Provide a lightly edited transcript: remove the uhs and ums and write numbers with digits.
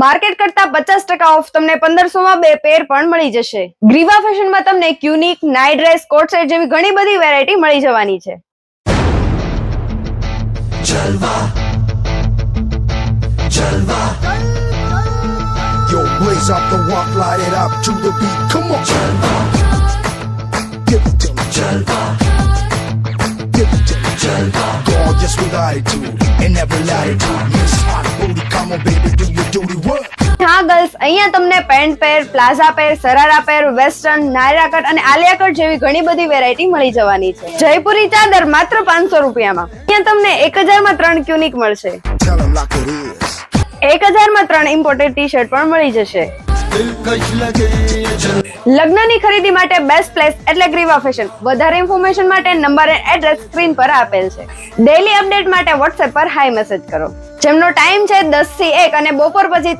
Market કરતા 50% of તમને 1500 માં 2 પેર પણ મળી જશે. ગ્રીવા ફેશનમાં તમને ક્યુનિક, નાઇટ ડ્રેસ, કોટ સેટ જેવી ઘણી બધી વેરાયટી મળી જવાની છે. Yo, blaze up the walk, light it up to the beat. Come on, Jalva. Give it to me, Jalva. Give it to me, Jalva. Gorgeous with attitude and every latitude. Yes, hot booty, come on, baby, do your duty work. હા girls, અહીંયા તમને pant pair, palazzo pair, sharara pair, western, Naira cut અને Alia cut જેવી ઘણી બધી variety મળી જવાની છે. જયપુરી ચાદર માત્ર 500 રૂપિયામાં. અહીંયા તમને 1000 માં 3 ક્યુનિક મળશે. Tell 'em like it is. 1000 માં 3 ઇમ્પોર્ટેડ ટી શર્ટ પણ મળી જશે. લગ્નની ખરીદી માટે બેસ્ટ પ્લેસ એટલે ગ્રીવા ફેશન. વધારે ઇન્ફોર્મેશન માટે નંબર અને એડ્રેસ સ્ક્રીન પર આપેલ છે. ડેઈલી અપડેટ માટે WhatsApp પર હાઈ મેસેજ કરો. જેમનો ટાઈમ છે 10 થી 1 અને બપોર પછી